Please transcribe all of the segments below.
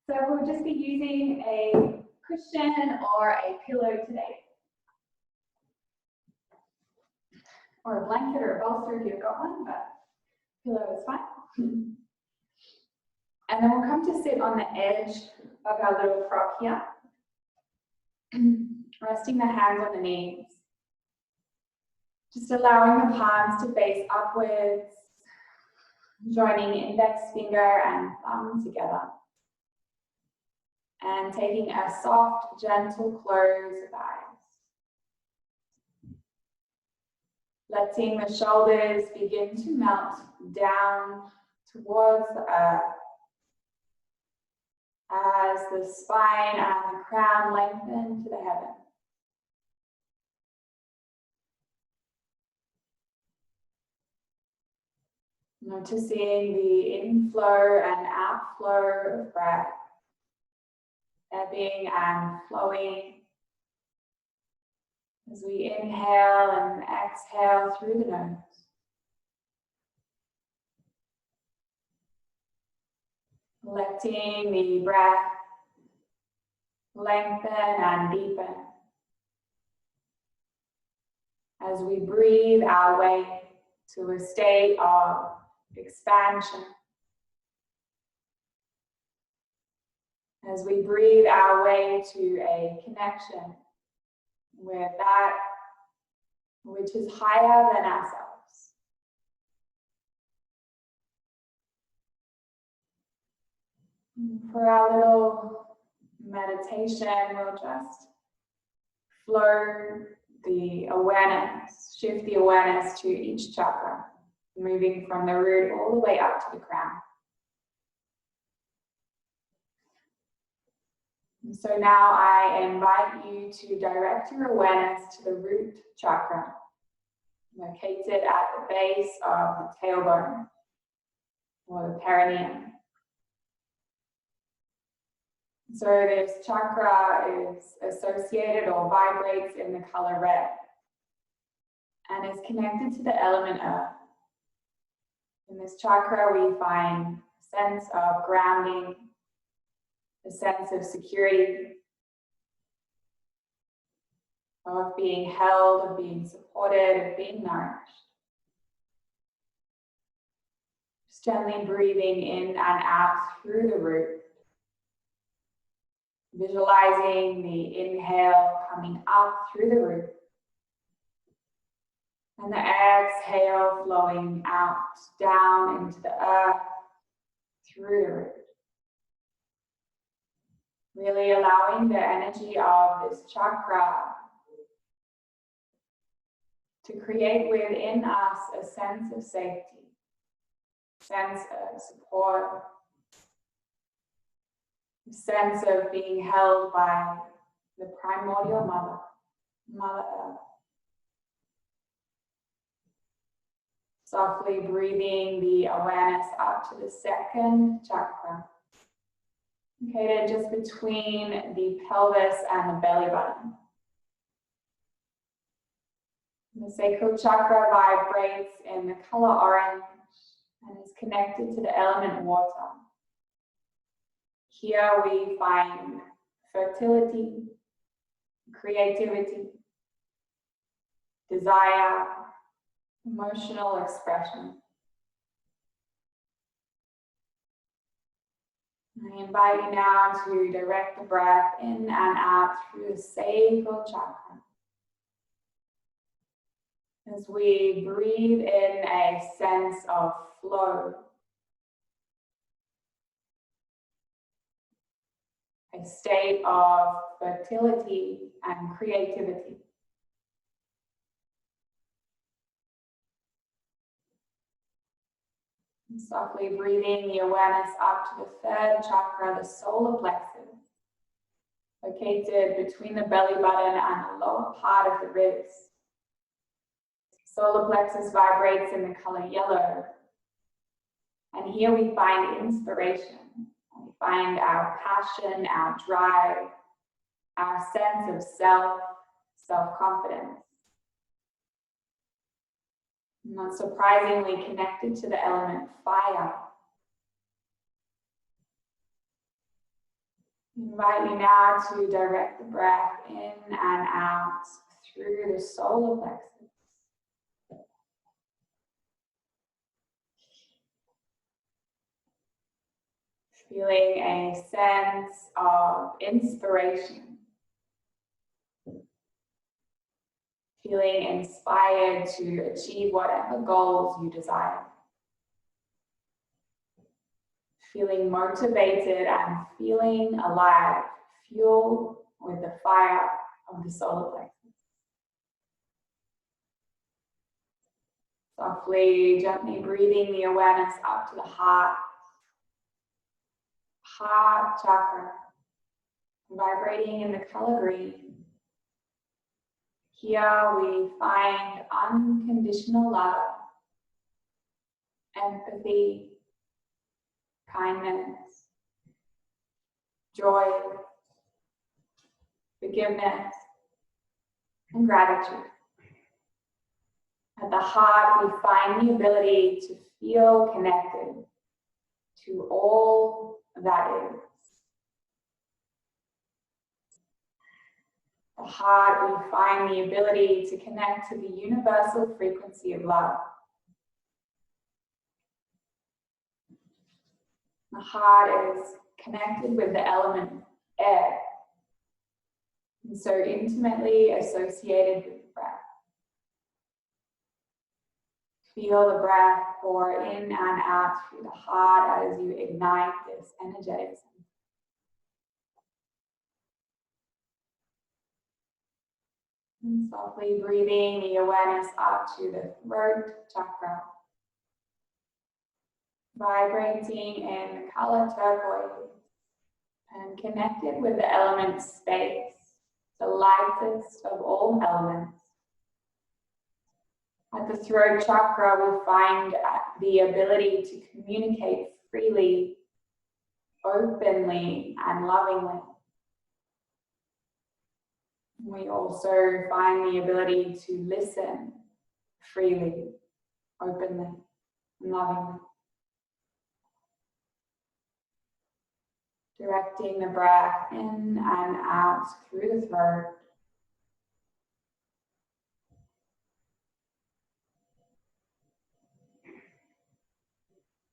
So we'll just be using a cushion or a pillow today. Or a blanket or a bolster if you've got one, but pillow is fine. And then we'll come to sit on the edge of our little frog here. Resting the hands on the knees. Just allowing the palms to face upwards. Joining index finger and thumb together. And taking a soft, gentle close of eyes. Letting the shoulders begin to melt down towards the earth. As the spine and the crown lengthen to the heaven. Noticing the inflow and outflow of breath, ebbing and flowing as we inhale and exhale through the nose. Letting the breath lengthen and deepen as we breathe our way to a state of expansion. As we breathe our way to a connection with that which is higher than ourselves. For our little meditation, we'll just flow the awareness, shift the awareness to each chakra, moving from the root all the way up to the crown. And so now I invite you to direct your awareness to the root chakra, located at the base of the tailbone or the perineum. So this chakra is associated or vibrates in the color red and is connected to the element earth. In this chakra we find a sense of grounding, a sense of security, of being held, of being supported, of being nourished. Just gently breathing in and out through the root. Visualizing the inhale coming up through the root. And the exhale flowing out, down into the earth, through the root. Really allowing the energy of this chakra to create within us a sense of safety, sense of support, a sense of being held by the primordial mother, Mother Earth. Softly breathing the awareness up to the second chakra, located just between the pelvis and the belly button. The sacral chakra vibrates in the color orange and is connected to the element water. Here we find fertility, creativity, desire, emotional expression. I invite you now to direct the breath in and out through the sacral chakra. As we breathe in a sense of flow, a state of fertility and creativity. And softly breathing the awareness up to the third chakra, the solar plexus, located between the belly button and the lower part of the ribs. Solar plexus vibrates in the color yellow. And here we find inspiration. We find our passion, our drive, our sense of self, self-confidence. Not surprisingly connected to the element fire. Invite you now to direct the breath in and out through the solar plexus. Feeling a sense of inspiration. Feeling inspired to achieve whatever goals you desire. Feeling motivated and feeling alive, fueled with the fire of the solar plexus. Softly, gently breathing the awareness up to the heart chakra, vibrating in the color green. Here we find unconditional love, empathy, kindness, joy, forgiveness, and gratitude. At the heart, we find the ability to feel connected to all that is. At the heart, we find the ability to connect to the universal frequency of love. The heart is connected with the element air, and so intimately associated with the breath. Feel the breath pour in and out through the heart as you ignite this energetic center. And softly breathing the awareness up to the throat chakra, vibrating in the color turquoise and connected with the element space, the lightest of all elements. At the throat chakra, we find the ability to communicate freely, openly, and lovingly. We also find the ability to listen freely, openly, and lovingly. Directing the breath in and out through the throat.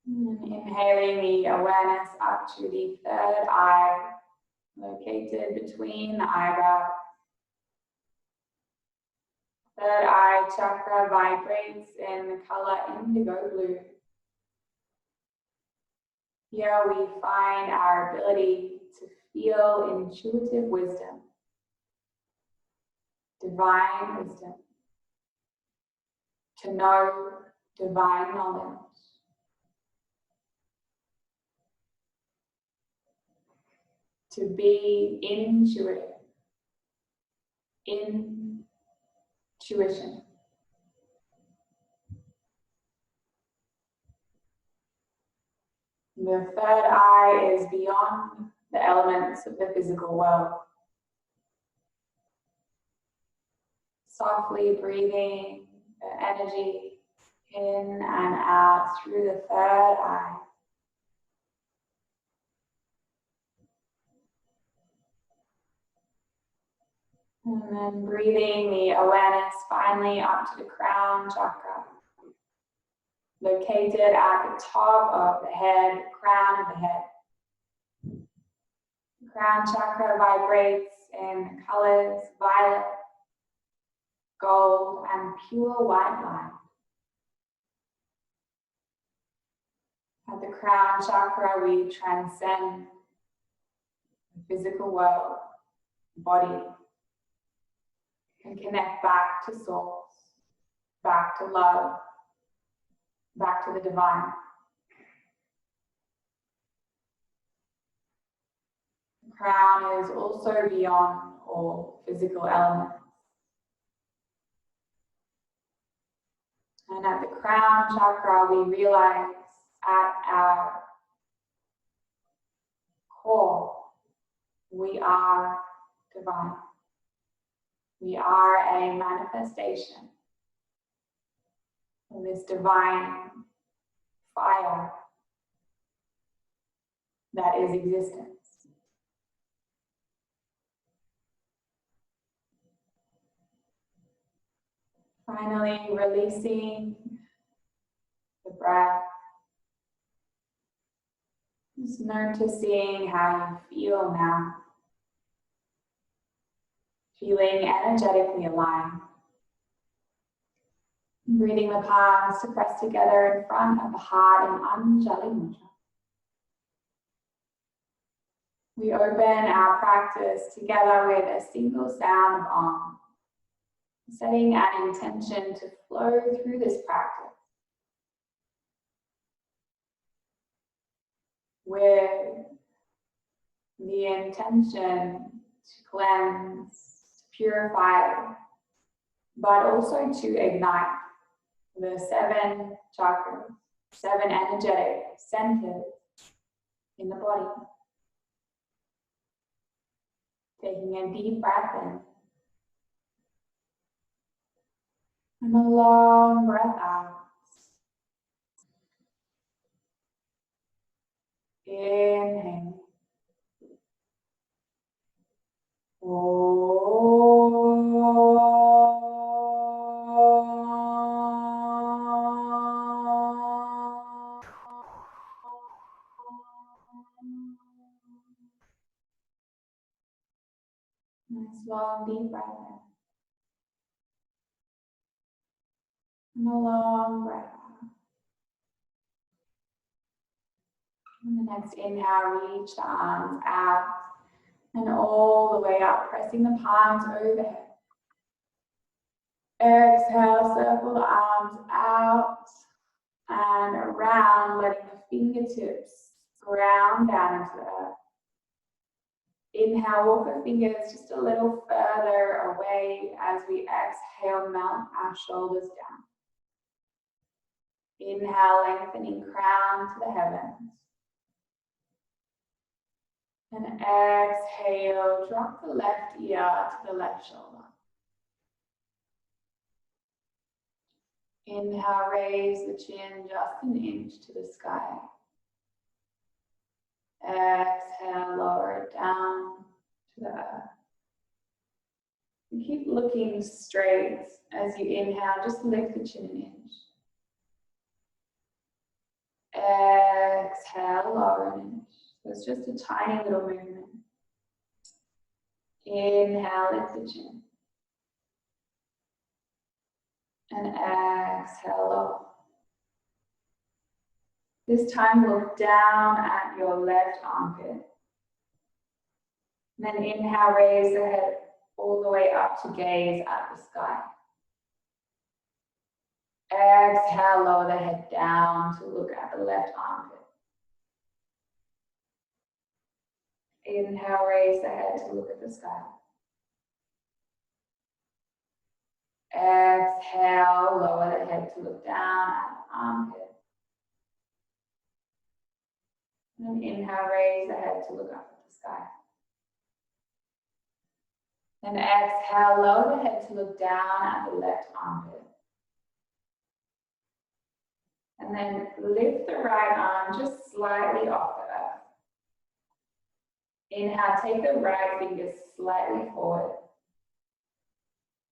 And inhaling the awareness up to the third eye, located between the eyebrows. Third eye chakra vibrates in the color indigo blue. Here we find our ability to feel intuitive wisdom, divine wisdom, to know divine knowledge. To be intuitive, intuition. The third eye is beyond the elements of the physical world. Softly breathing the energy in and out through the third eye. And then breathing the awareness finally up to the crown chakra, located at the top of the head, crown of the head. The crown chakra vibrates in the colors violet, gold, and pure white light. At the crown chakra, we transcend the physical world, body, and connect back to source, back to love, back to the divine. The crown is also beyond all physical elements. And at the crown chakra, we realize at our core, we are divine. We are a manifestation of this divine fire that is existence. Finally, releasing the breath. Just noticing how you feel now. Feeling energetically aligned. Breathing the palms to press together in front of the heart in Anjali Mudra. We open our practice together with a single sound of Om, setting an intention to flow through this practice with the intention to cleanse, to purify, but also to ignite the 7 chakras, 7 energetic centers in the body. Taking a deep breath in and a long breath out. Inhale. Nice long deep breath in. And a long breath out. And the next inhale, reach the arms out and all the way up, pressing the palms overhead. Exhale, circle the arms out and around, letting the fingertips ground down into the earth. Inhale, walk the fingers just a little further away as we exhale, melt our shoulders down. Inhale, lengthening crown to the heavens. And exhale, drop the left ear to the left shoulder. Inhale, raise the chin just an inch to the sky. Exhale, lower it down to the earth. And keep looking straight as you inhale, just lift the chin an inch. Exhale, lower an inch. So it's just a tiny little movement. Inhale, lift the chin. And exhale, lower. This time look down at your left armpit. And then inhale, raise the head all the way up to gaze at the sky. Exhale, lower the head down to look at the left armpit. Inhale, raise the head to look at the sky. Exhale, lower the head to look down at the armpit. And inhale, raise the head to look up at the sky. And exhale, lower the head to look down at the left armpit. And then lift the right arm just slightly off the earth. Inhale, take the right fingers slightly forward.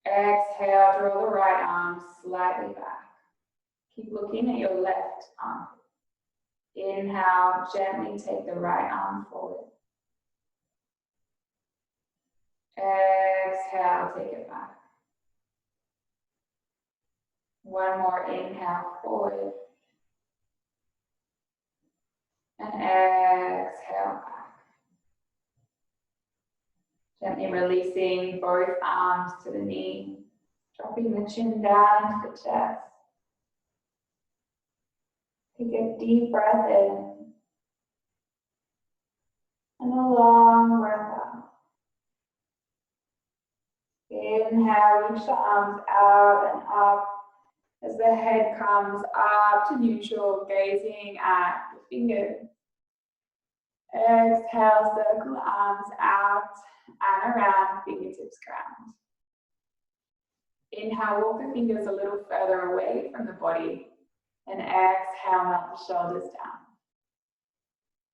Exhale, draw the right arm slightly back. Keep looking at your left arm. Inhale, gently take the right arm forward. Exhale, take it back. One more inhale forward. And exhale back. Gently releasing both arms to the knee, dropping the chin down to the chest. Take a deep breath in and a long breath out. Inhale, reach the arms out and up as the head comes up to neutral, gazing at the fingers. Exhale, circle the arms out and around, fingertips ground. Inhale, walk the fingers a little further away from the body. And exhale, melt the shoulders down.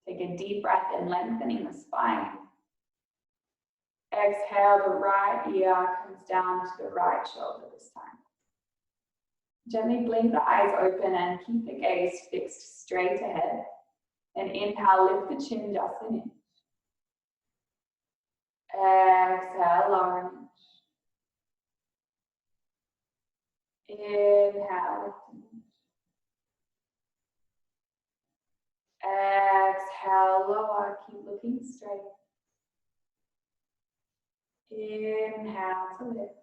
Take a deep breath in, lengthening the spine. Exhale, the right ear comes down to the right shoulder this time. Gently blink the eyes open and keep the gaze fixed straight ahead. Then inhale, lift the chin just an inch. Exhale, lower an inch. Inhale, lift an inch. Exhale, lower, keep looking straight. Inhale to lift.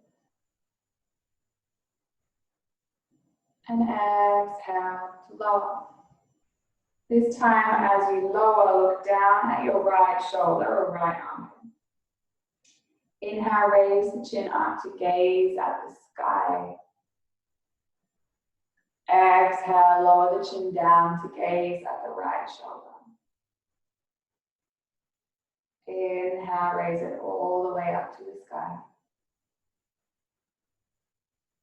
And exhale to lower. This time as you lower, look down at your right shoulder or right arm. Inhale, raise the chin up to gaze at the sky. Exhale, lower the chin down to gaze at the right shoulder. Inhale, raise it all the way up to the sky.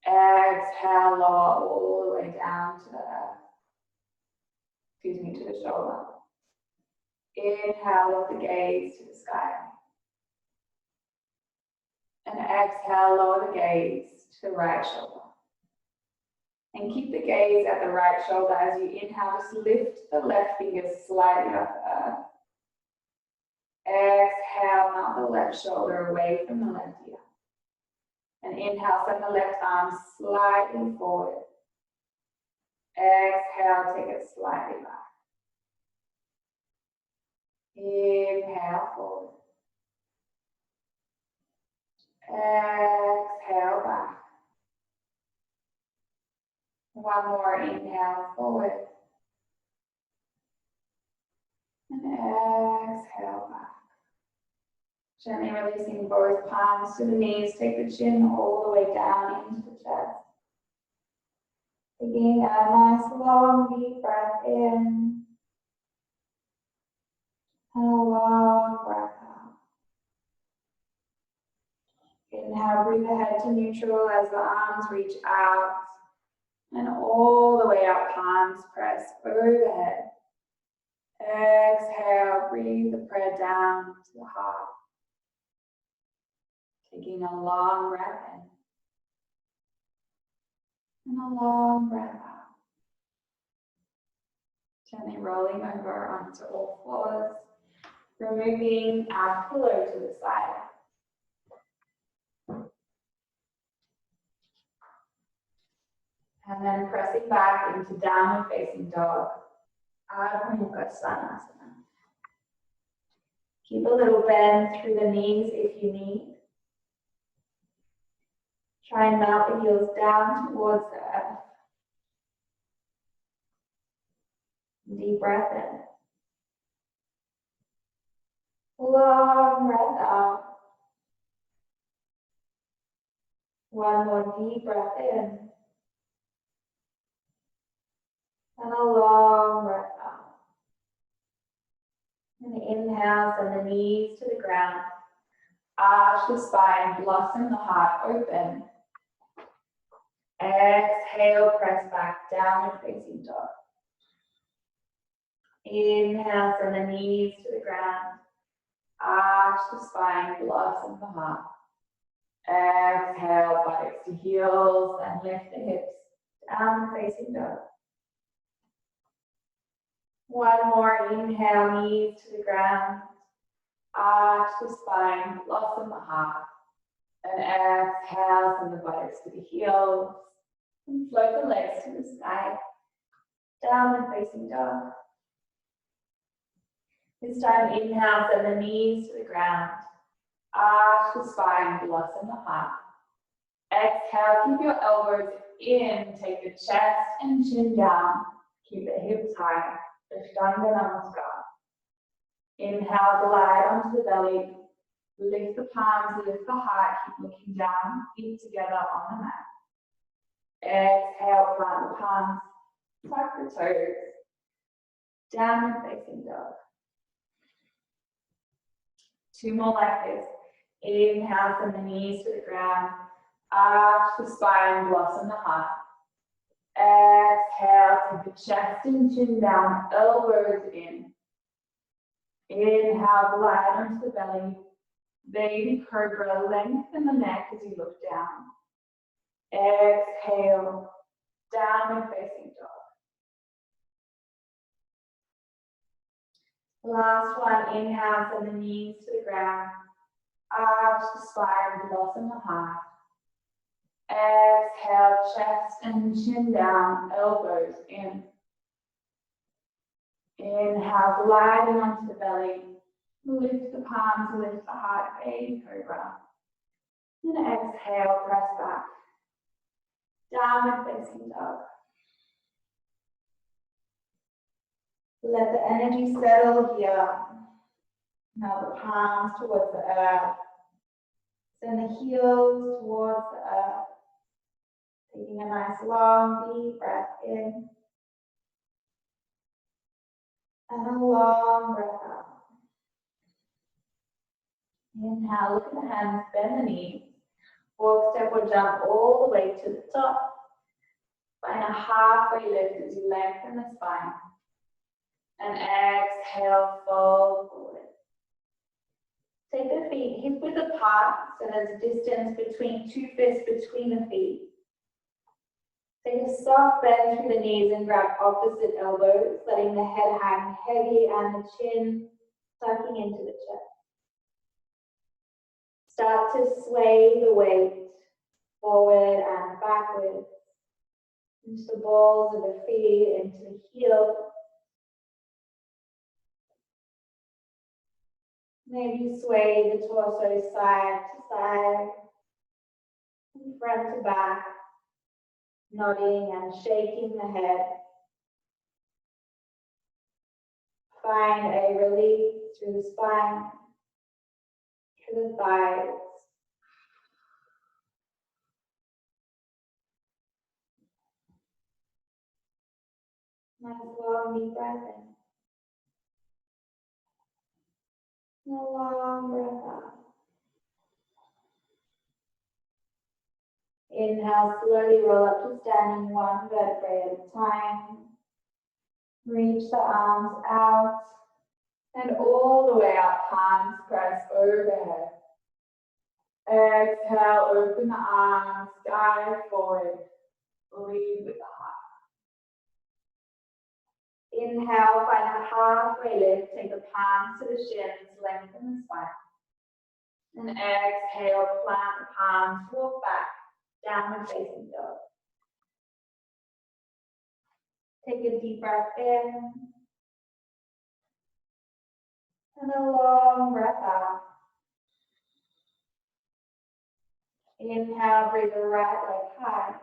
Exhale, lower all the way down to the earth. To the shoulder. Inhale, lift the gaze to the sky. And exhale, lower the gaze to the right shoulder. And keep the gaze at the right shoulder as you inhale, just lift the left fingers slightly off the earth. Exhale, melt the left shoulder away from the left ear. And inhale, send the left arm slightly forward. Exhale, take it slightly back. Inhale, forward. Exhale, back. One more, inhale, forward. And exhale, back. Gently releasing both palms to the knees. Take the chin all the way down into the chest. Taking a nice long deep breath in. And a long breath out. Inhale, breathe the head to neutral as the arms reach out. And all the way up, palms press overhead. Exhale, breathe the prayer down to the heart. Taking a long breath in. And a long breath out. Gently rolling over onto all fours. Removing our pillow to the side. And then pressing back into downward facing dog. Ardha Mukha Svanasana. Keep a little bend through the knees if you need. Try and melt the heels down towards the earth. Deep breath in. Long breath out. One more deep breath in. And a long breath out. And inhale, send the knees to the ground. Arch the spine, blossom the heart open. Exhale, press back, downward facing dog. Inhale, send the knees to the ground. Arch the spine, blossom the heart. Exhale, buttocks to heels and lift the hips. Downward facing dog. One more, inhale, knees to the ground. Arch the spine, blossom the heart. And exhale, send the buttocks to the heels. And float the legs to the sky. Downward facing dog. This time, inhale, send the knees to the ground. Arch the spine, blossom the heart. Exhale, keep your elbows in. Take the chest and chin down. Keep the hips high. Ashtanga Namaskar. Inhale, glide onto the belly. Lift the palms, lift the heart. Keep looking down. Feet together on the mat. Exhale, plant the palms. Tuck the toes. Downward facing dog. Two more like this. Inhale, send the knees to the ground. Arch the spine, blossom the heart. Exhale, take the chest and chin down, elbows in. Inhale, glide onto the belly. Baby cobra, lengthen the neck as you look down. Exhale, downward facing dog. Last one, inhale, send the knees to the ground. Arch the spine, blossom the heart. Exhale, chest and chin down, elbows in. Inhale, gliding onto the belly. Lift the palms, lift the heart, baby cobra. And exhale, press back. Downward facing dog. Let the energy settle here. Now the palms towards the earth. Send the heels towards the earth. Taking a nice long deep breath in. And a long breath out. Inhale, look at the hands, bend the knees. Walk, step, or jump all the way to the top. Find a halfway lift as you lengthen the spine. And exhale, fold forward. Take the feet hip width apart, so there's a distance between two fists between the feet. Take a soft bend through the knees and grab opposite elbows, letting the head hang heavy and the chin tucking into the chest. Start to sway the weight forward and backwards into the balls of the feet, into the heels. Maybe sway the torso side to side, and front to back, nodding and shaking the head. Find a release through the spine, through the thighs. Nice long deep breath in. And a long breath out. Inhale, slowly roll up to standing, one vertebrae at a time. Reach the arms out and all the way up, palms press overhead. Exhale, open the arms, sky forward. Lead with the heart. Inhale, find a halfway lift. Take the palms to the shins, lengthen the spine. And exhale, plant the palms, walk back, downward facing dog. Take a deep breath in. And a long breath out. Inhale, bring the right leg high.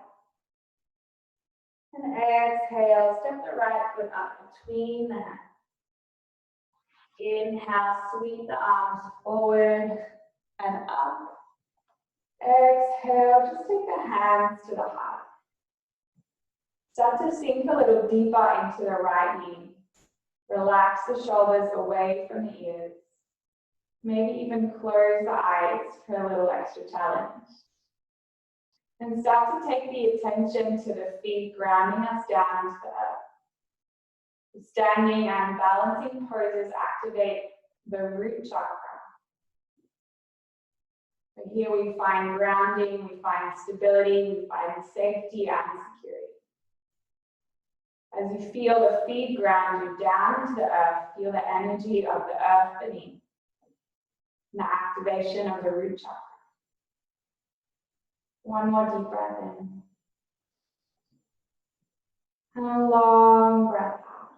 And exhale, step the right foot up between the hands. Inhale, sweep the arms forward and up. Exhale, just take the hands to the heart. Start to sink a little deeper into the right knee. Relax the shoulders away from the ears. Maybe even close the eyes for a little extra challenge. And start to take the attention to the feet, grounding us down to the earth. Standing and balancing poses activate the root chakra. So here we find grounding, we find stability, we find safety and security. As you feel the feet ground you down to the earth, feel the energy of the earth beneath, and the activation of the root chakra. One more deep breath in. And a long breath out.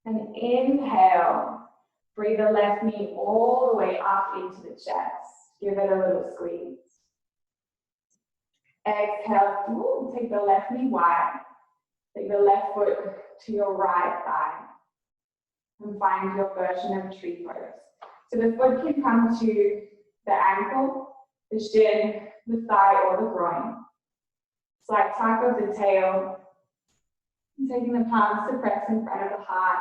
And inhale, breathe the left knee all the way up into the chest. Give it a little squeeze. Exhale, take the left knee wide. Take the left foot to your right thigh. And find your version of tree pose. So the foot can come to the ankle, the shin, the thigh, or the groin. Slight tuck of the tail. And taking the palms to press in front of the heart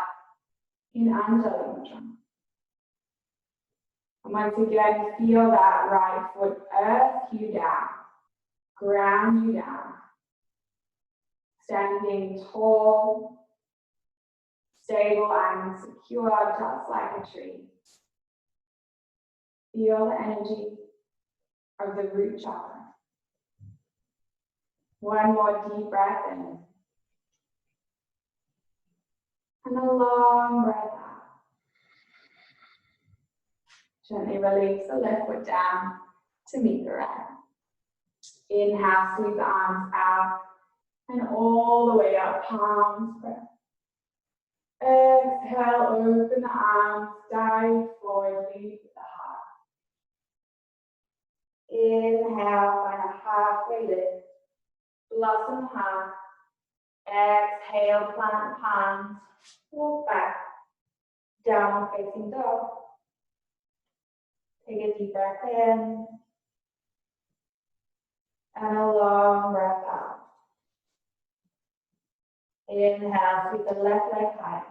in Anjali Mudra. And once again, feel that right foot earth you down, ground you down. Standing tall, stable and secure, just like a tree. Feel the energy of the root chakra. One more deep breath in. And a long breath out. Gently release the left foot down to meet the right. Inhale, sweep the arms out and all the way up, palms spread. Exhale, open the arms, dive forward, lead with the heart. Inhale, find a halfway lift, blossom heart. Exhale, plant the palms, walk back, downward facing dog. Take a deep breath in, and a long breath out. Inhale, sweep the left leg high.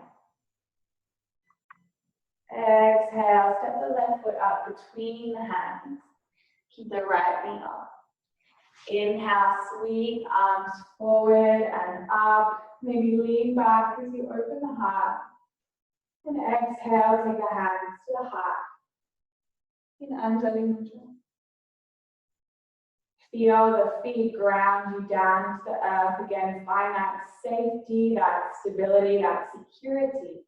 Exhale, step the left foot up between the hands. Keep the right knee up. Inhale, sweep arms forward and up. Maybe lean back as you open the heart. And exhale, take the hands to the heart. In Anjali Mudra. Feel the feet ground you down to the earth again. Find that safety, that stability, that security.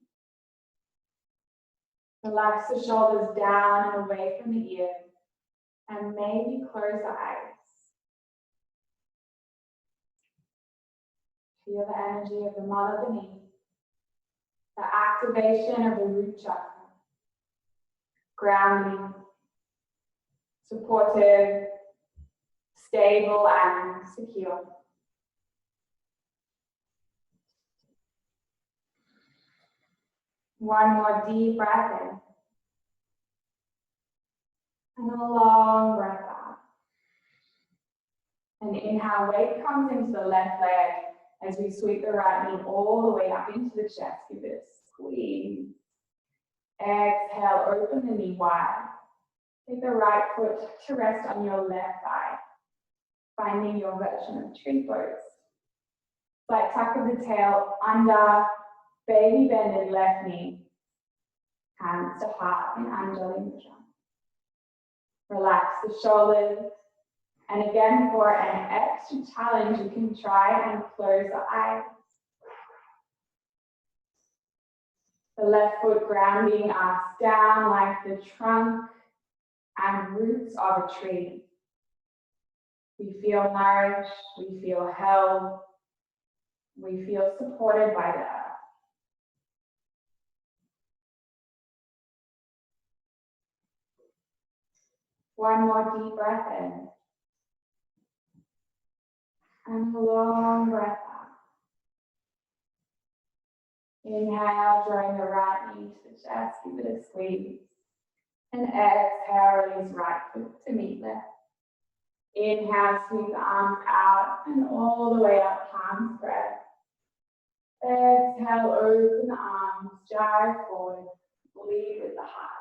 Relax the shoulders down and away from the ears. And maybe close the eyes. Feel the energy of the mother beneath. The activation of the root chakra. Grounding, supportive, stable and secure. One more deep breath in. And a long breath out. And inhale, weight comes into the left leg as we sweep the right knee all the way up into the chest. Give it a squeeze. Exhale, open the knee wide. Take the right foot to rest on your left thigh, finding your version of tree pose. Slight tuck of the tail under, baby bended left knee, hands to heart in Anjali Mudra. Relax the shoulders, and again for an extra challenge, you can try and close the eyes. The left foot grounding us down like the trunk and roots of a tree. We feel nourished, we feel held, we feel supported by the earth. One more deep breath in. And a long breath out. Inhale, drawing the right knee to the chest, give it a squeeze. And exhale, release right foot to meet left. Inhale, sweep the arms out and all the way up, palms spread. Exhale, open the arms, dive forward, lead with the heart.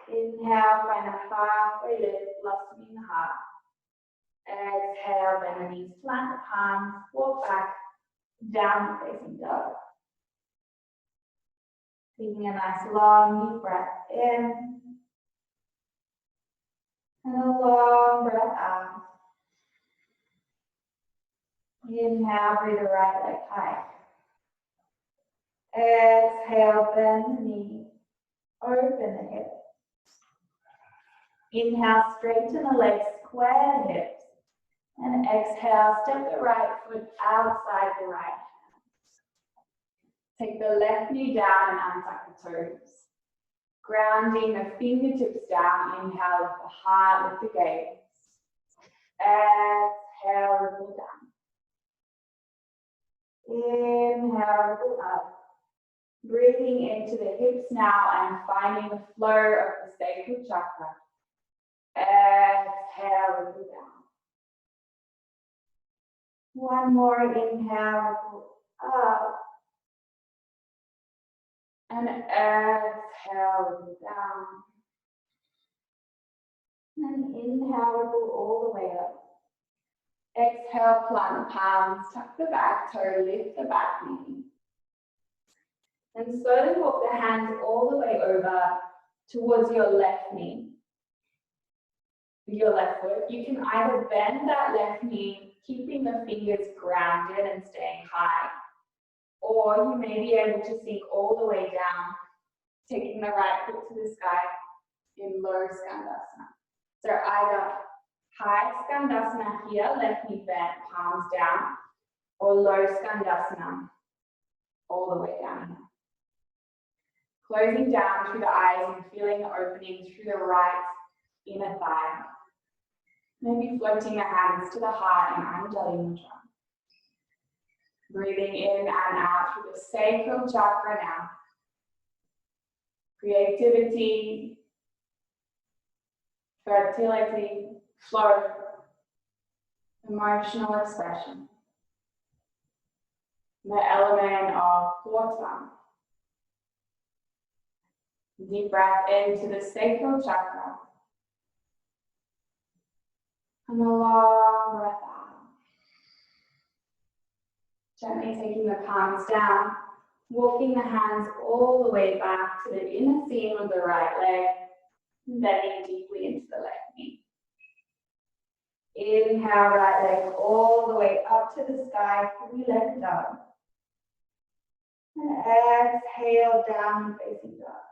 Inhale, find a halfway lift, blossoming the heart. Exhale, bend the knees, plant the palms, walk back, down facing dog. Taking a nice long deep breath in. And a long breath out. Inhale, breathe the right leg high. Exhale, bend the knee, open the hips. Inhale, straighten the legs, square the hips. And exhale, step the right foot outside the right hand. Take the left knee down and untuck the toes. Grounding the fingertips down, inhale, lift the heart, lift the gaze. Exhale, ripple down. Inhale, ripple up. Breathing into the hips now and finding the flow of the sacral chakra. Exhale, ripple down. One more inhale, ripple up. And exhale, ripple down. And inhale, ripple all the way up. Exhale, plant the palms, tuck the back toe, lift the back knee. And slowly walk the hands all the way over towards your left knee. with your left foot, you can either bend that left knee, keeping the fingers grounded and staying high, or you may be able to sink all the way down, taking the right foot to the sky in low skandasana. So either high skandasana here, left knee bent, palms down, or low skandasana, all the way down here. Closing down through the eyes and feeling the opening through the right inner thigh. Maybe floating the hands to the heart and Anjali Mudra. Breathing in and out through the sacral chakra now. Creativity, fertility, flow, emotional expression. The element of water. Deep breath into the sacral chakra. And a long breath out. Gently taking the palms down, walking the hands all the way back to the inner seam of the right leg, and bending deeply into the left knee. Inhale, right leg all the way up to the sky, 3-legged dog. And exhale, down facing dog.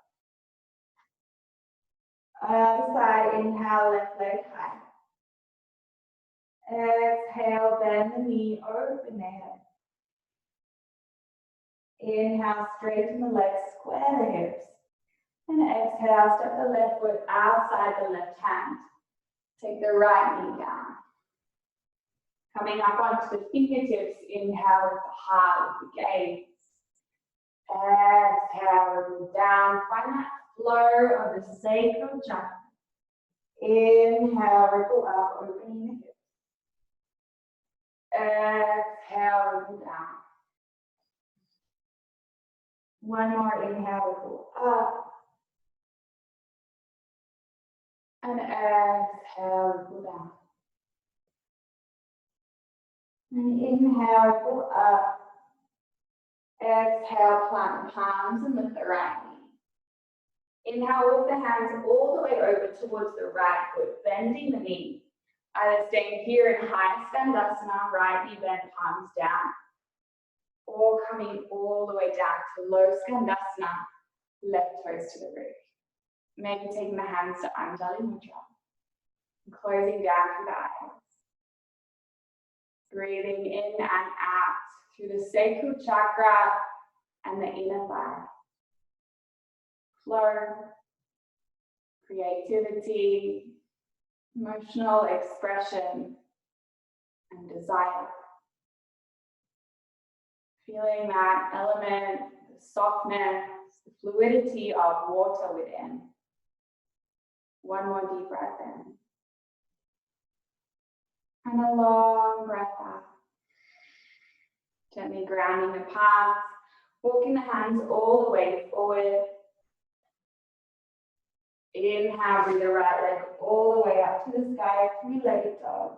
Other side, inhale, left leg high. Exhale, bend the knee, open the head. Inhale, straighten the legs, square the hips. And exhale, step the left foot outside the left hand. Take the right knee down. Coming up onto the fingertips, inhale with the heart, with the gaze. Exhale, down, find that flow of the sacral chakra. Inhale, ripple up, opening the hips. Exhale, ripple down. One more inhale, ripple up. And exhale, ripple down. And inhale, ripple up. Exhale, plant the palms and lift the right knee. Inhale, walk the hands all the way over towards the right foot, bending the knee. Either staying here in high skandasana, right knee bent, palms down, or coming all the way down to low skandasana, left toes to the roof. Maybe taking the hands to Anjali Mudra, and closing down through the eyes. Breathing in and out through the sacral chakra and the inner thigh. Flow, creativity, emotional expression, and desire. Feeling that element, the softness, the fluidity of water within. One more deep breath in. And a long breath out. Gently grounding the palms, walking the hands all the way forward. Inhale, bring the right leg all the way up to the sky, 3-legged dog.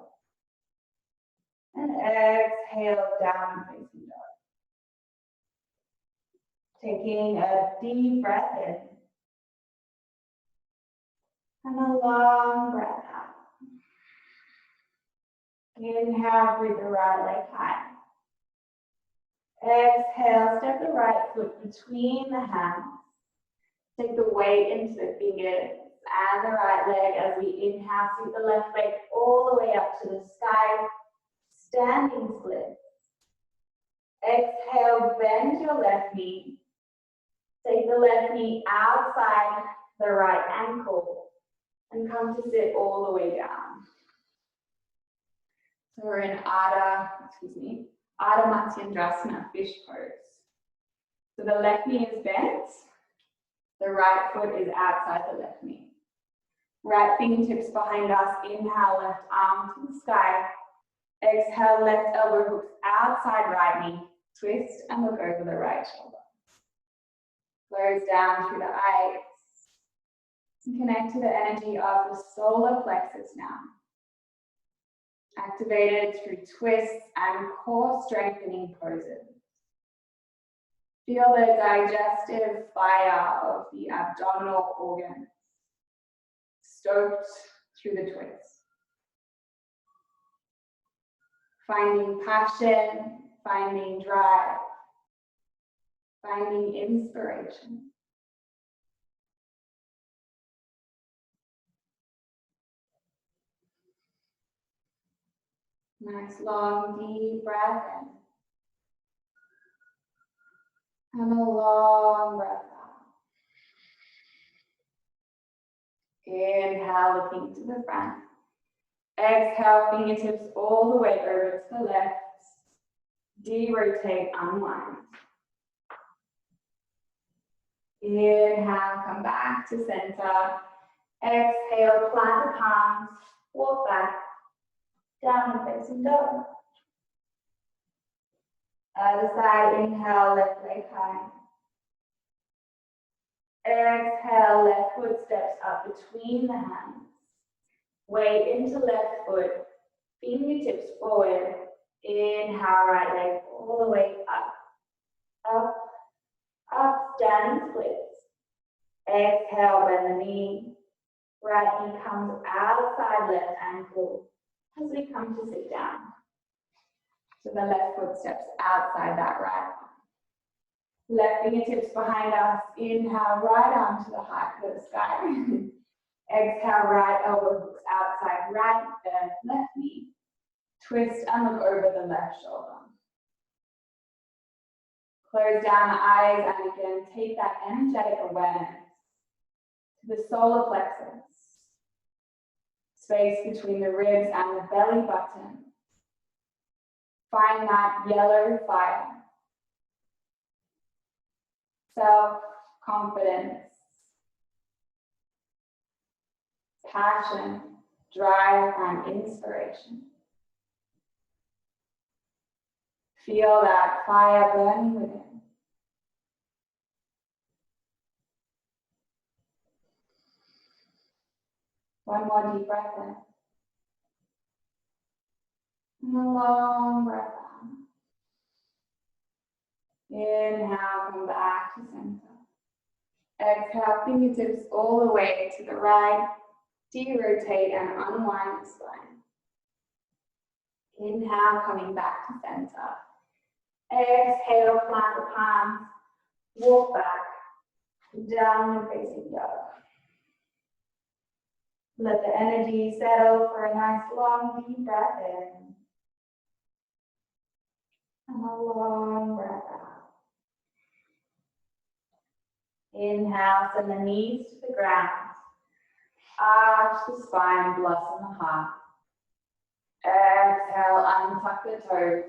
And exhale, down facing dog. Taking a deep breath in. And a long breath out. Inhale, bring the right leg high. Exhale, step the right foot between the hands. Take the weight into the fingers and the right leg as we inhale, sweep the left leg all the way up to the sky, standing split. Exhale, bend your left knee. Take the left knee outside the right ankle and come to sit all the way down. So we're in Ardha Matsyendrasana, fish pose. So the left knee is bent. The right foot is outside the left knee. Right fingertips behind us. Inhale, left arm to the sky. Exhale, left elbow hooks outside right knee. Twist and look over the right shoulder. Close down through the eyes. And connect to the energy of the solar plexus now. Activated through twists and core strengthening poses. Feel the digestive fire of the abdominal organs, stoked through the twist. Finding passion, finding drive, finding inspiration. Nice long deep breath in. And a long breath out. Inhale, looking to the front. Exhale, fingertips all the way over to the left. De-rotate, unwind. Inhale, come back to center. Exhale, plant the palms, walk back, down and facing dog. Other side, inhale, left leg high. Exhale, left foot steps up between the hands. Weight into left foot, fingertips forward. Inhale, right leg all the way up, up, up, standing splits. Exhale, bend the knee. Right knee comes outside left ankle as we come to sit down. So the left foot steps outside that right arm. Left fingertips behind us. Inhale, right arm to the height of the sky. Exhale, right elbow hooks outside right, bend left knee. Twist and look over the left shoulder. Close down the eyes and again take that energetic awareness to the solar plexus. Space between the ribs and the belly button. Find that yellow fire. Self-confidence. Passion, drive, and inspiration. Feel that fire burning within. One more deep breath in. And a long breath out. Inhale, come back to center. Exhale, fingertips all the way to the right. De-rotate and unwind the spine. Inhale, coming back to center. Exhale, plant the palms. Walk back. Down and facing dog. Let the energy settle for a nice long deep breath in. And a long breath out. Inhale, send the knees to the ground. Arch the spine, blossom the heart. Exhale, untuck the toes.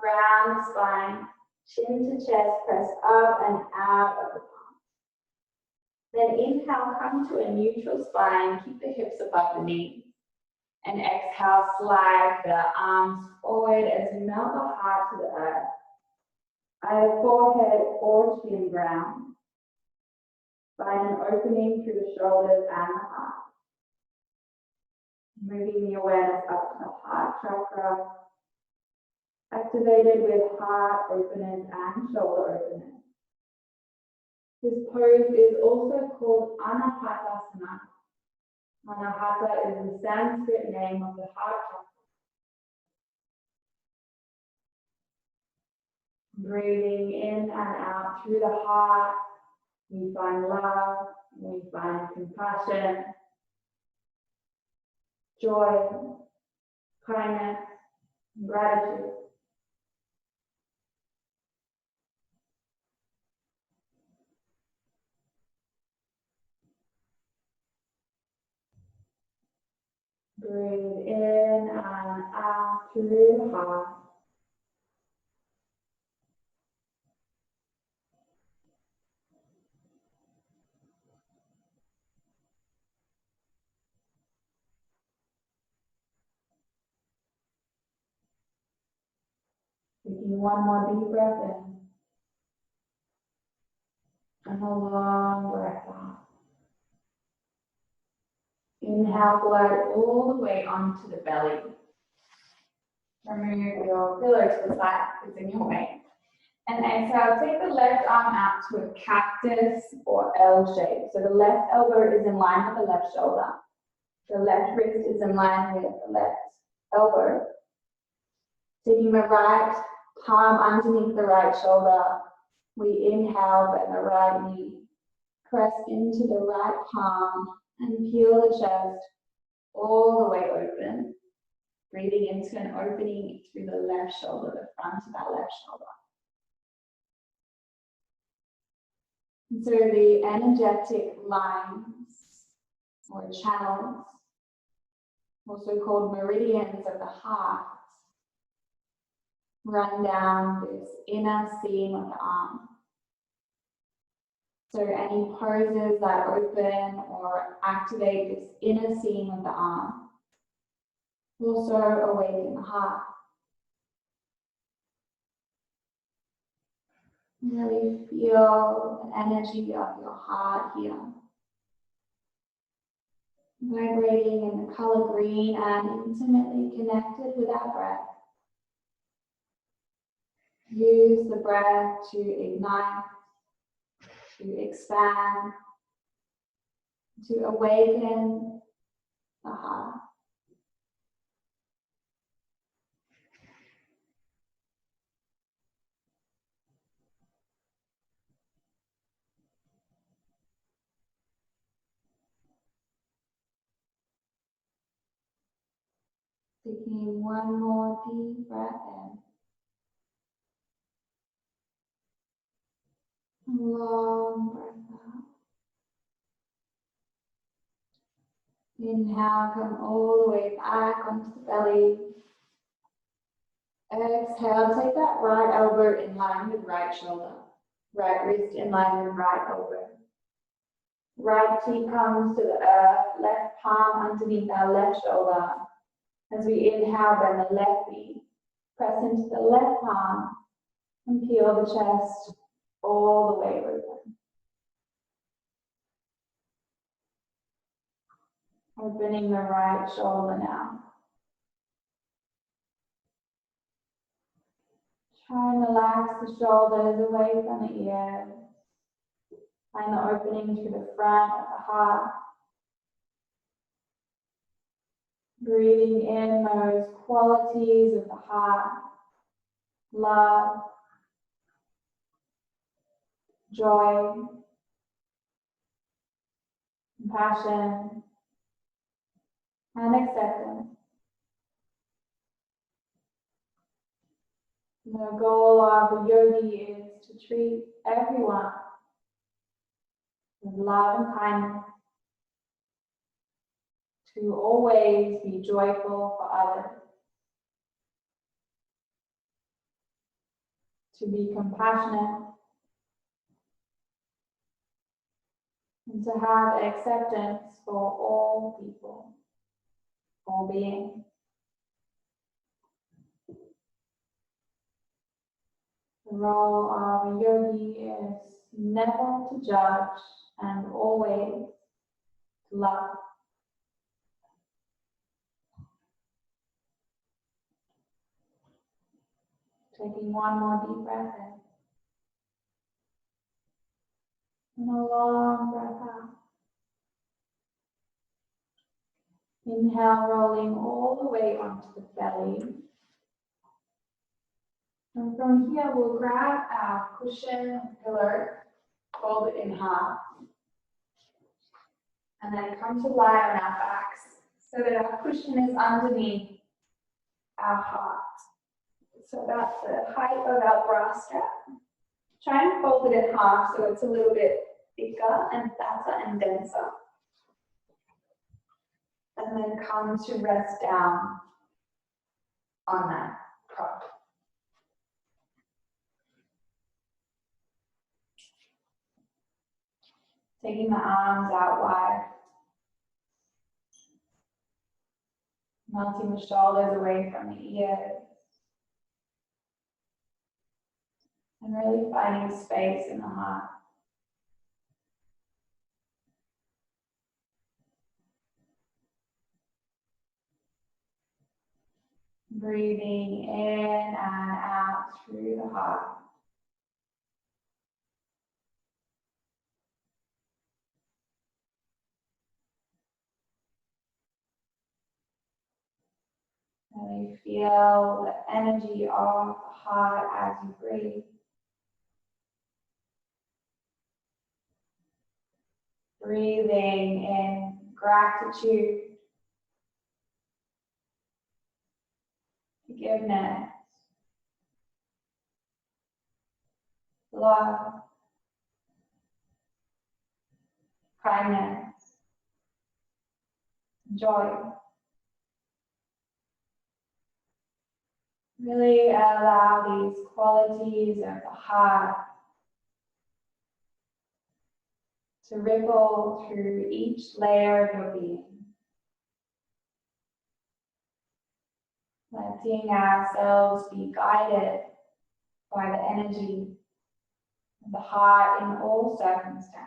Round the spine, chin to chest, press up and out of the palm. Then inhale, come to a neutral spine, keep the hips above the knees. And exhale, slide the arms forward as you melt the heart to the earth. Either forehead or chin ground. Find an opening through the shoulders and the heart. Moving the awareness up to the heart chakra. Activated with heart openness and shoulder openness. This pose is also called Anahatasana. Anahata is the Sanskrit name of the heart chakra. Breathing in and out through the heart, we find love, we find compassion, joy, kindness, and gratitude. Breathe in and out through the heart. Taking one more deep breath in. And a long breath out. Inhale, blood all the way onto the belly. Remove your pillow to the side if it's in your way. And exhale, take the left arm out to a cactus or L shape. So the left elbow is in line with the left shoulder. The left wrist is in line with the left elbow. Taking the right palm underneath the right shoulder, we inhale, bend the right knee. Press into the right palm and peel the chest all the way open. Breathing into an opening through the left shoulder, the front of that left shoulder. And so the energetic lines or channels, also called meridians of the heart, run down this inner seam of the arm. So any poses that open or activate this inner seam of the arm also awaken the heart. Really feel the energy of your heart here. Vibrating in the color green and intimately connected with our breath. Use the breath to ignite, to expand, to awaken the heart. Taking one more deep breath in. A long breath out. Inhale, come all the way back onto the belly. Exhale, take that right elbow in line with right shoulder. Right wrist in line with right elbow. Right cheek comes to the earth, left palm underneath our left shoulder. As we inhale, bend the left knee. Press into the left palm and peel the chest all the way open. Opening the right shoulder now. Try and relax the shoulders away from the ears. Find the opening through the front of the heart. Breathing in those qualities of the heart. Love, joy, compassion, and acceptance. The goal of the yogi is to treat everyone with love and kindness, to always be joyful for others, to be compassionate, and to have acceptance for all people, all beings. The role of a yogi is never to judge and always to love. Taking one more deep breath in. And a long breath out. Inhale, rolling all the way onto the belly. And from here, we'll grab our cushion pillow, fold it in half, and then come to lie on our backs so that our cushion is underneath our heart. So that's the height of our bra strap. Try and fold it in half so it's a little bit thicker and fatter and denser. And then come to rest down on that prop. Taking the arms out wide. Melting the shoulders away from the ears. And really finding space in the heart. Breathing in and out through the heart. Really feel the energy of the heart as you breathe. Breathing in gratitude, forgiveness, love, kindness, joy. Really allow these qualities of the heart to ripple through each layer of your being. Letting ourselves be guided by the energy of the heart in all circumstances.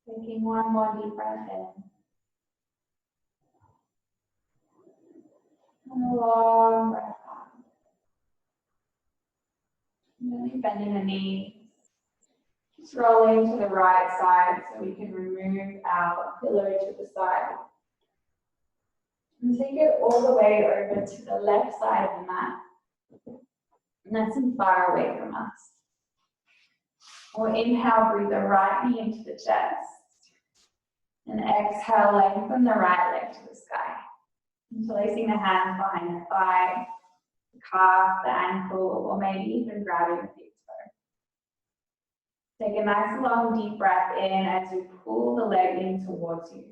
Taking one more deep breath in. And a long breath out. Really bending the knees. Just rolling to the right side so we can remove our pillow to the side. And take it all the way over to the left side of the mat. Nice and far away from us. Or inhale, breathe the right knee into the chest. And exhale, lengthen the right leg to the sky. Interlacing the hands behind the thigh, the calf, the ankle, or maybe even grabbing the big toe. Take a nice long deep breath in as you pull the leg in towards you.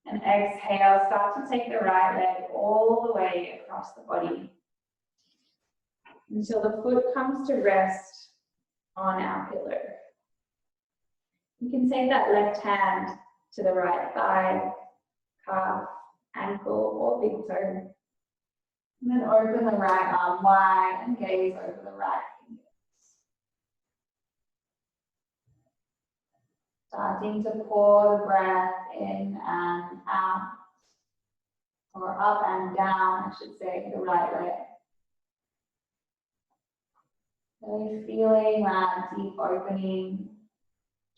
And exhale, start to take the right leg all the way across the body until the foot comes to rest on our pillow. You can take that left hand to the right thigh, calf, ankle, or big toe. And then open the right arm wide and gaze over the right fingers. Starting to pour the breath in and out, or up and down, I should say, the right leg. Really feeling that deep opening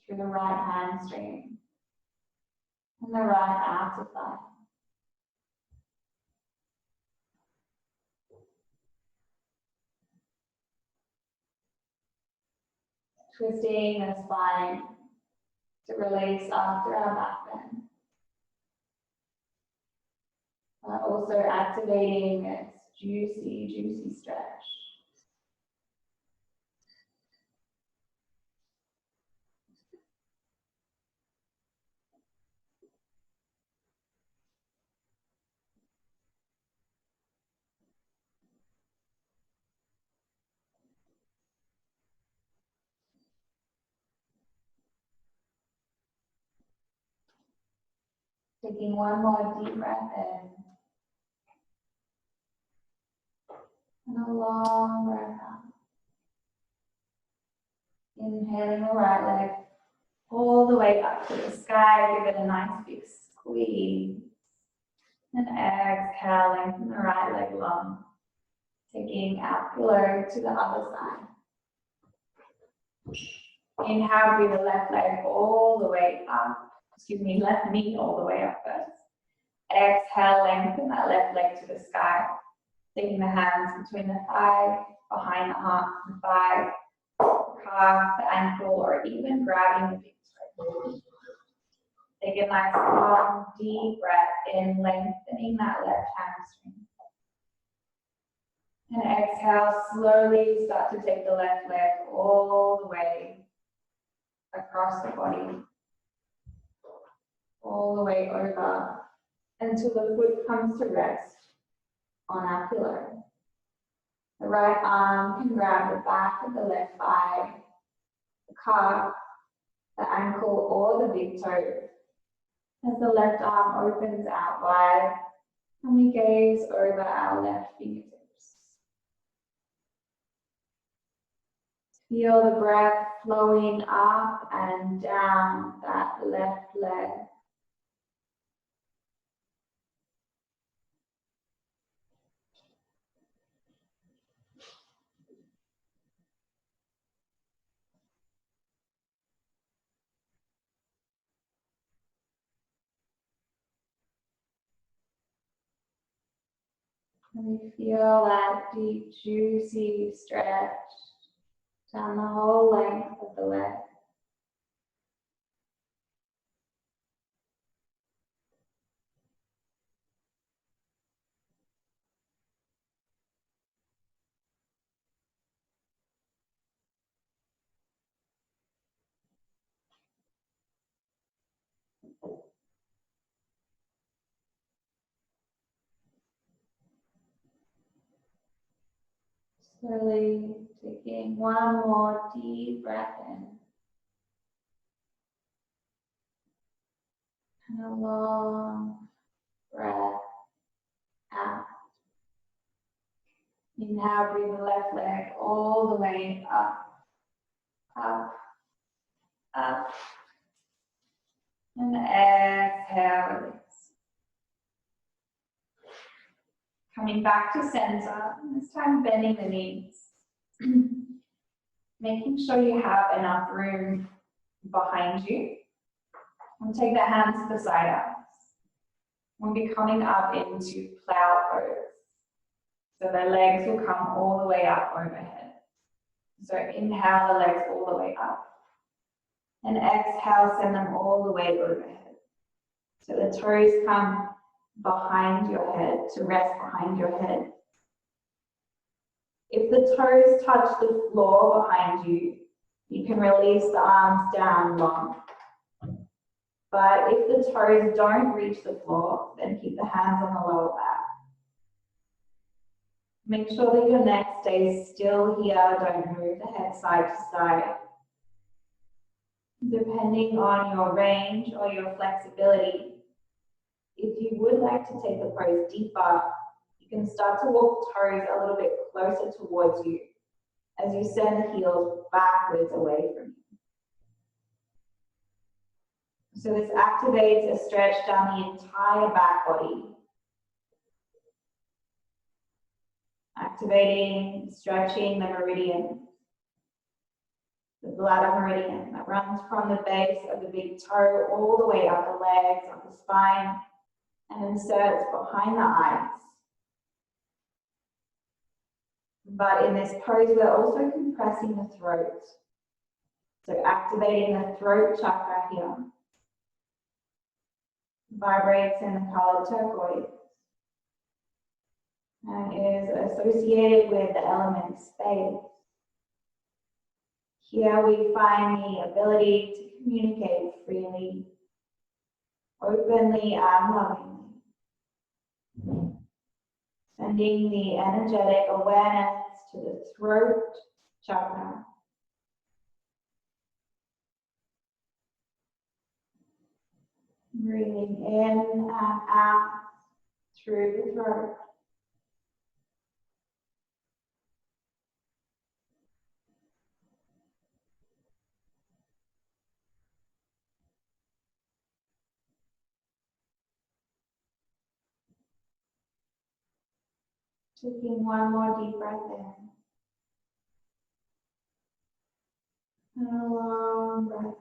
through the right hamstring and the right outer thigh. Twisting the spine to release after our back bend. Also activating its juicy, juicy stretch. Taking one more deep breath in. And a long breath out. Inhaling the right leg all the way up to the sky. Give it a nice big squeeze. And exhale, lengthen the right leg long. Taking our pillow to the other side. Inhale, breathe the left leg all the way up. Left knee all the way up first. Exhale, lengthen that left leg to the sky. Taking the hands between the thigh, behind the heart, the thigh, calf, the ankle, or even grabbing the big toe. Take a nice long, deep breath in, lengthening that left hamstring. And exhale, slowly start to take the left leg all the way across the body. All the way over until the foot comes to rest on our pillow. The right arm can grab the back of the left thigh, the calf, the ankle, or the big toe. As the left arm opens out wide, and we gaze over our left fingertips. Feel the breath flowing up and down that left leg. Really feel that deep, juicy stretch down the whole length of the leg. Slowly taking one more deep breath in. And a long breath out. Inhale, bring the left leg all the way up, up, up. And exhale, release. Coming back to center, and this time bending the knees. Making sure you have enough room behind you. And take the hands to the side ups. We'll be coming up into plow pose. So the legs will come all the way up overhead. So inhale the legs all the way up. And exhale, send them all the way overhead. So the toes come behind your head to rest behind your head. If the toes touch the floor behind you, you can release the arms down long. But if the toes don't reach the floor, then keep the hands on the lower back. Make sure that your neck stays still here. Don't move the head side to side. Depending on your range or your flexibility, if you would like to take the pose deeper, you can start to walk the toes a little bit closer towards you as you send the heels backwards away from you. So this activates a stretch down the entire back body. Activating, stretching the meridian. The bladder meridian that runs from the base of the big toe all the way up the legs, up the spine, and inserts behind the eyes. But in this pose, we're also compressing the throat. So activating the throat chakra here. Vibrates in the color turquoise. And is associated with the element space. Here we find the ability to communicate freely, openly and lovingly. Sending the energetic awareness to the throat chakra. Breathing in and out through the throat. Taking one more deep breath in. And a long breath out.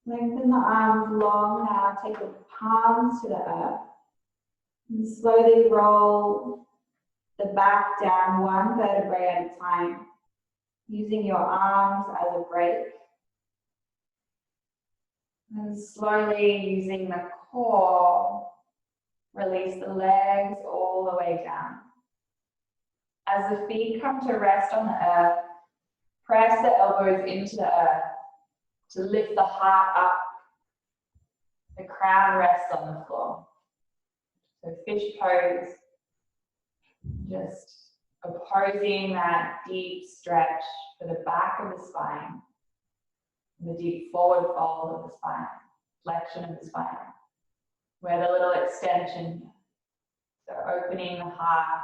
Lengthen the arms long now. Take the palms to the earth. And slowly roll the back down one vertebrae at a time, using your arms as a brake. And slowly using the core, release the legs all the way down. As the feet come to rest on the earth, press the elbows into the earth to lift the heart up. The crown rests on the floor. So fish pose, just opposing that deep stretch for the back of the spine, the deep forward fold of the spine, flexion of the spine, where the little extension, so opening the heart,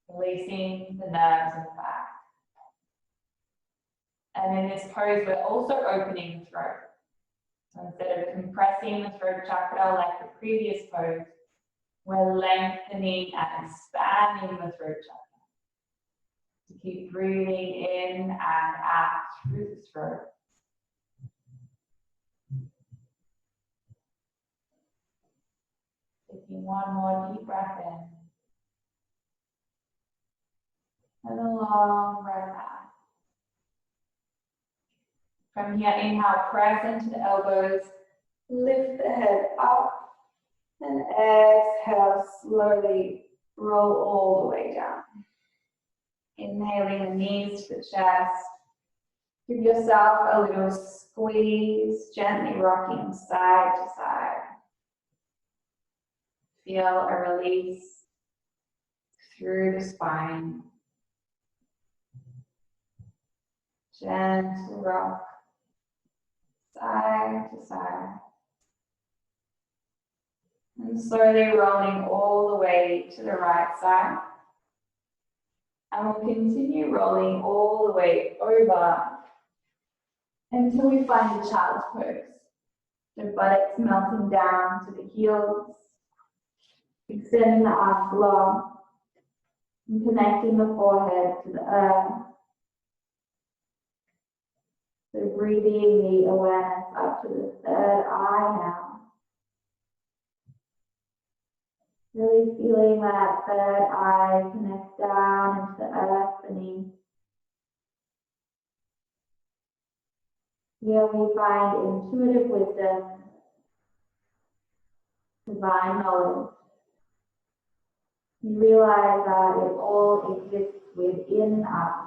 releasing the nerves in the back. And in this pose, we're also opening the throat. So instead of compressing the throat chakra like the previous pose, we're lengthening and expanding the throat chakra. To keep breathing in and out through the throat. Taking one more deep breath in. And a long breath out. From here, inhale, press into the elbows, lift the head up, and exhale, slowly roll all the way down. Inhaling the knees to the chest. Give yourself a little squeeze, gently rocking side to side. Feel a release through the spine. Gentle rock, side to side. And slowly rolling all the way to the right side. And we'll continue rolling all the way over until we find a child's pose. The buttocks melting down to the heels, extending the arms long, and connecting the forehead to the earth. So breathing the awareness up to the third eye now. Really feeling that third eye connect down into the earth beneath. Here we find intuitive wisdom, divine knowledge. You realize that it all exists within us.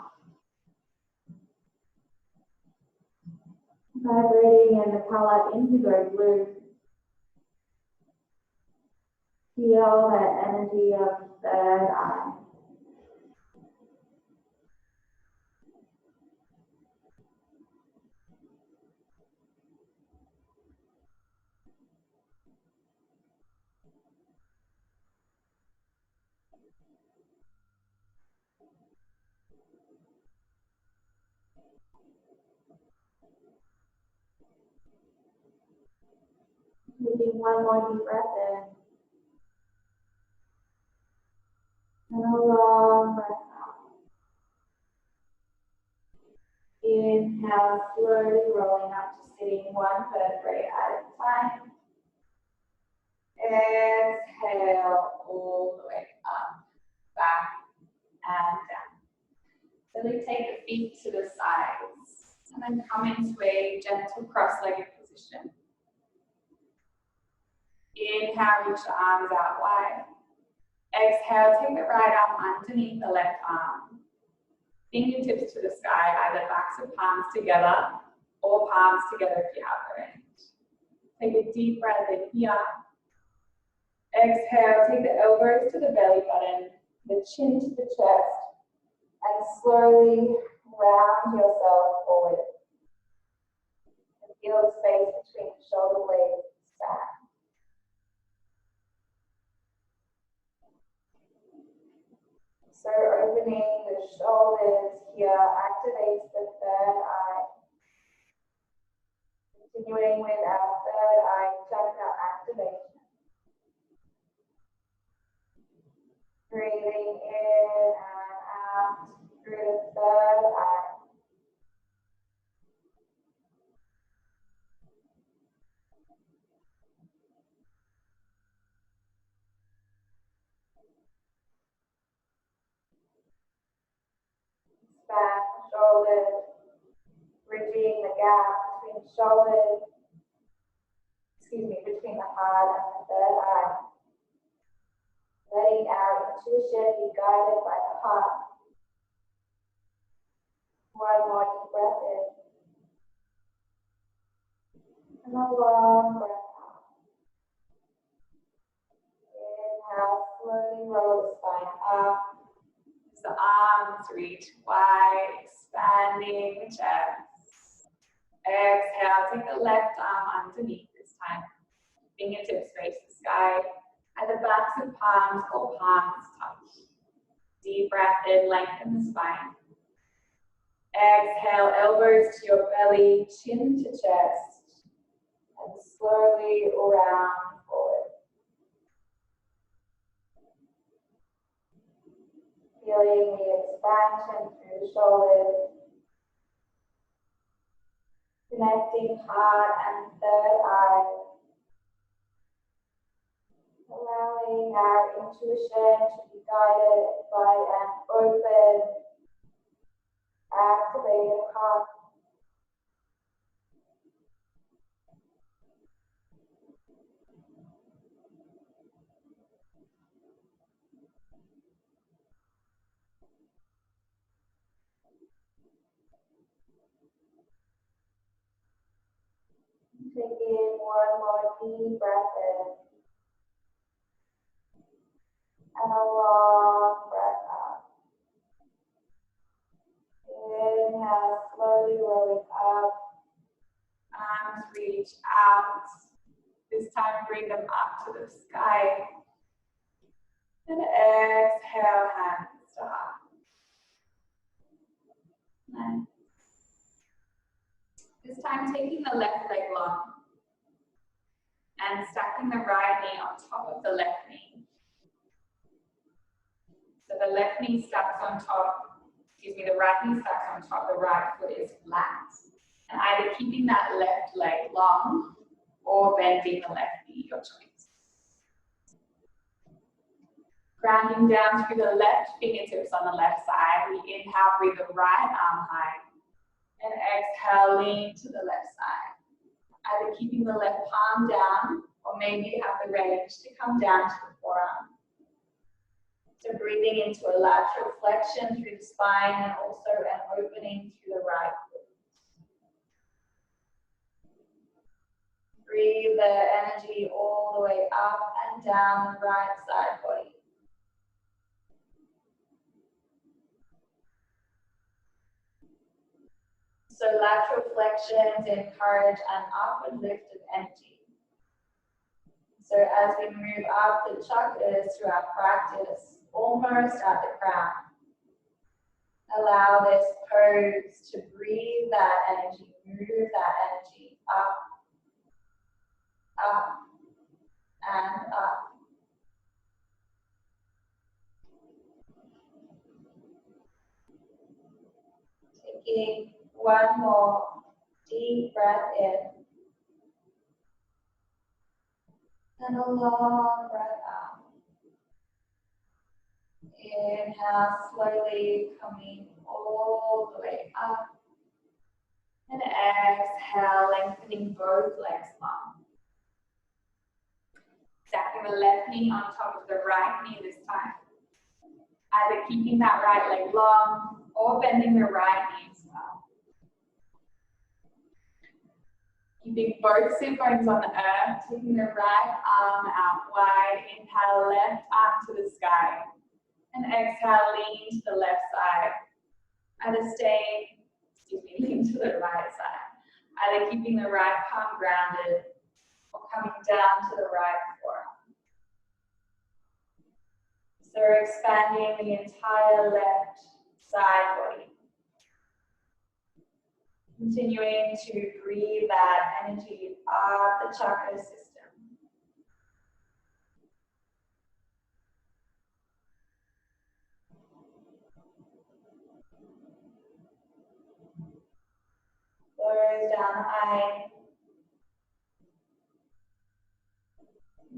Vibrating in the color indigo blue. Feel that energy of the third eye. Taking one more deep breath in. And a long breath out. Inhale, slowly rolling up to sitting one vertebrae at a time. Exhale all the way up, back, and down. So we take the feet to the sides and then come into a gentle cross-legged position. Inhale, reach the arms out wide. Exhale, take the right arm underneath the left arm. Fingertips to the sky, either backs of palms together or palms together if you have the range. Take a deep breath in here. Exhale, take the elbows to the belly button, the chin to the chest, and slowly round yourself forward. And feel the space between the shoulder blades expand. So opening the shoulders here activates the third eye. Continuing with our third eye chakra activation. Breathing in and out through the third eye. Expand the shoulders, bridging the gap between the shoulders, between the heart and the third eye. Letting our intuition be guided by the heart. One more deep breath in. And a long breath out. Inhale, slowly roll the spine up. As the arms reach wide, expanding the chest. Exhale, take the left arm underneath this time. Fingertips face the sky. At the backs of palms or palms touch. Deep breath in, lengthen the spine. Exhale, elbows to your belly, chin to chest, and slowly round forward. Feeling the expansion through the shoulders, connecting heart and third eye, allowing our intuition to be guided by an open, activated heart. Taking one more deep breath in and a long breath out. Inhale, slowly rolling up. Arms reach out. This time bring them up to the sky. And exhale, hands to heart. Nice. This time taking the left leg long and stacking the right knee on top of the left knee. So the left knee stacks on top, the right knee stacks on top, the right foot is flat. And either keeping that left leg long or bending the left knee, your choice. Grounding down through the left fingertips on the left side. We inhale, bring the right arm high. And exhale, lean to the left side. Either keeping the left palm down, or maybe you have the range to come down to the forearm. So breathing into a lateral flexion through the spine and also an opening through the right foot. Breathe the energy all the way up and down the right side body. So lateral flexions encourage an upward lift of energy. So as we move up the chakras through our practice, almost at the crown, allow this pose to breathe that energy, move that energy up, up, and up. Taking one more deep breath in. And a long breath out. Inhale, slowly coming all the way up. And exhale, lengthening both legs long. Stacking the left knee on top of the right knee this time. Either keeping that right leg long or bending the right knee as well. Keeping both sit bones on the earth, taking the right arm out wide. Inhale, left arm to the sky. And exhale, lean to the left side. Either lean to the right side. Either keeping the right palm grounded or coming down to the right forearm. So expanding the entire left side body. Continuing to breathe that energy up the chakra system. Flows down the eye.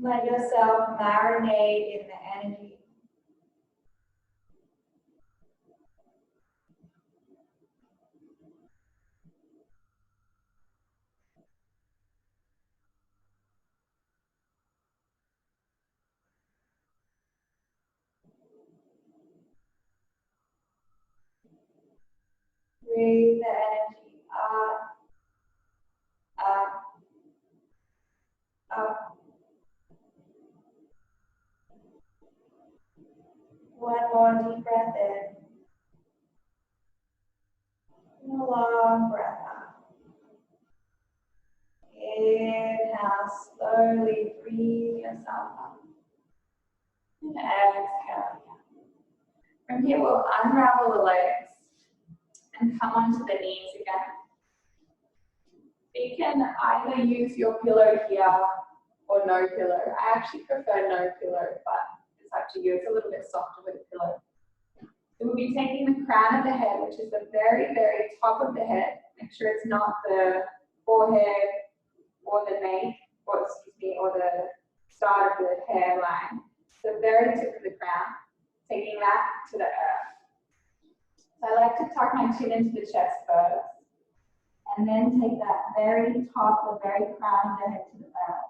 Let yourself marinate in the energy. Breathe the energy up, up, up. One more deep breath in. And a long breath out. Inhale, slowly breathe yourself up. And exhale. From From here, we'll unravel the legs and come onto the knees again. You can either use your pillow here or no pillow. I actually prefer no pillow, but it's up to you. It's a little bit softer with a pillow. So we'll be taking the crown of the head, which is the very, very top of the head. Make sure it's not the forehead or the nape, or excuse me, or the start of the hairline. The very tip of the crown, taking that to the earth. So I like to tuck my chin into the chest first, and then take that very top, the very crown of the head to the earth.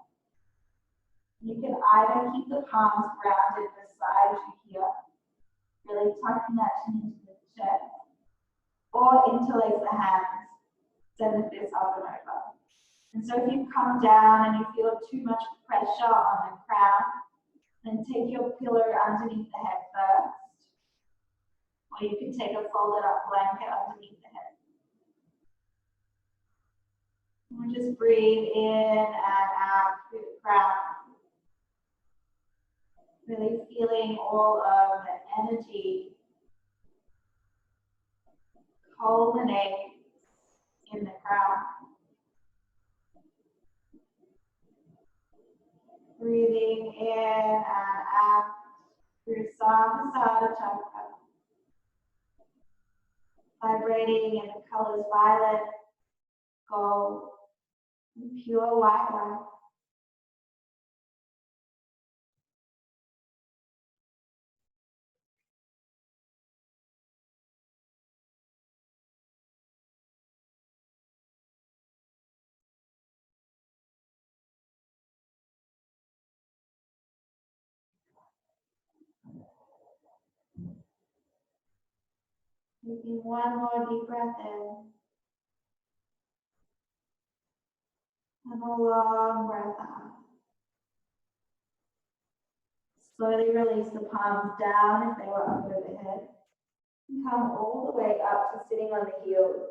You can either keep the palms grounded beside you here, really tucking that chin into the chest, or interlace the hands, send the fists up and over. And so if you come down and you feel too much pressure on the crown, then take your pillow underneath the head first. Or you can take a folded up blanket underneath the head. And just breathe in and out through the crown. Really feeling all of the energy culminate in the crown. Breathing in and out through Sahasrara chakra. Vibrating in the colors violet, gold, and pure white light. Taking one more deep breath in. And a long breath out. Slowly release the palms down if they were up overhead. And come all the way up to sitting on the heels.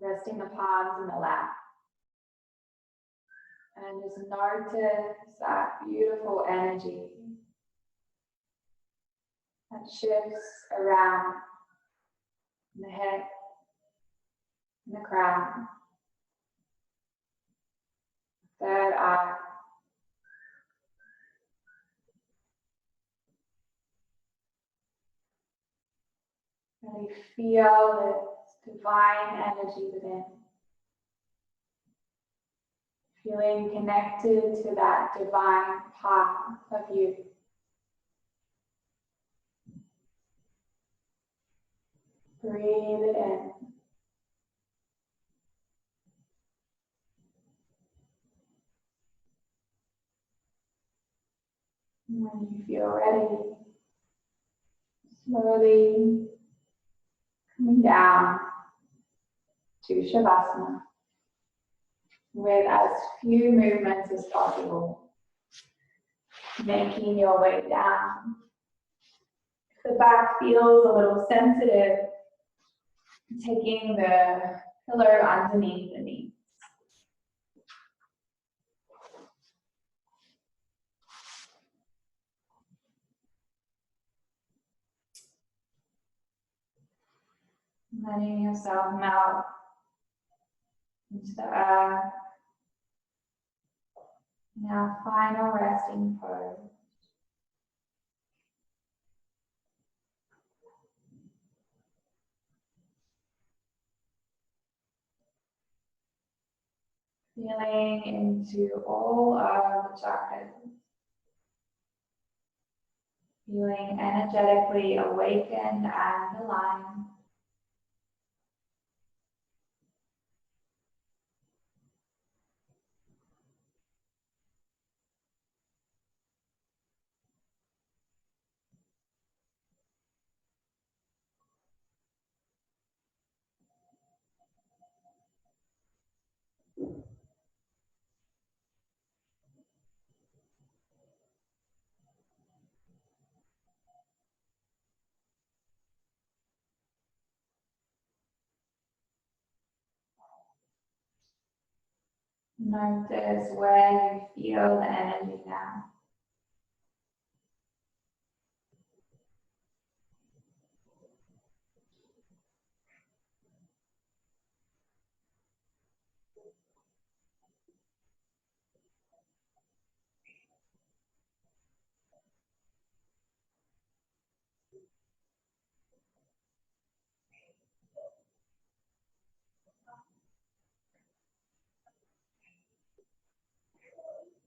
Resting the palms in the lap. And just notice that beautiful energy that shifts around in the head, in the crown, third eye. Really feel this divine energy within. Feeling connected to that divine part of you. Breathe it in. And when you feel ready, slowly coming down to Shavasana with as few movements as possible, making your way down. If the back feels a little sensitive, taking the pillow underneath the knee. Letting yourself melt into the earth. Now, final resting pose. Feeling into all of the chakras. Feeling energetically awakened and aligned. Notice where you feel the energy now.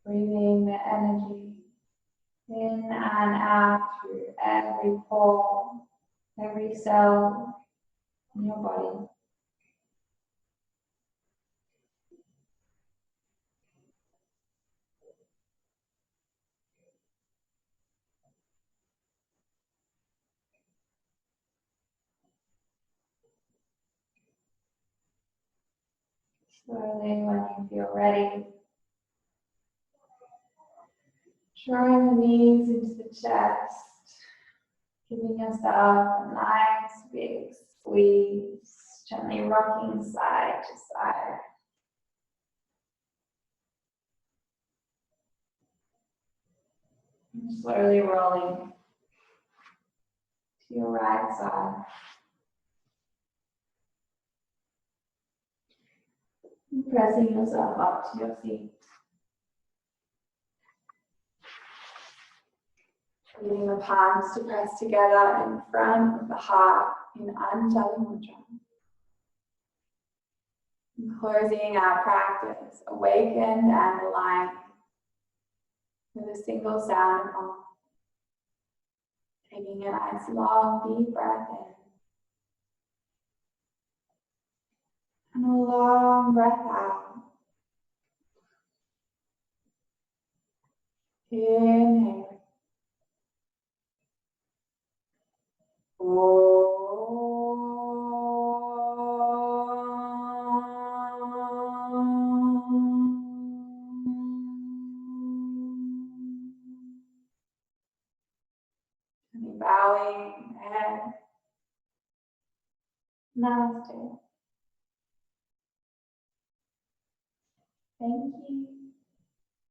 Breathing the energy in and out through every pore, every cell in your body. Slowly, when you feel ready, drawing the knees into the chest, giving yourself a nice big squeeze, gently rocking side to side. And slowly rolling to your right side. And pressing yourself up to your feet. Feeling the palms to press together in front of the heart in Anjali Mudra. And closing our practice, awakened and aligned with a single sound of Om. Taking a nice long deep breath in. And a long breath out. Inhale. And bowing head. Namaste. Thank you.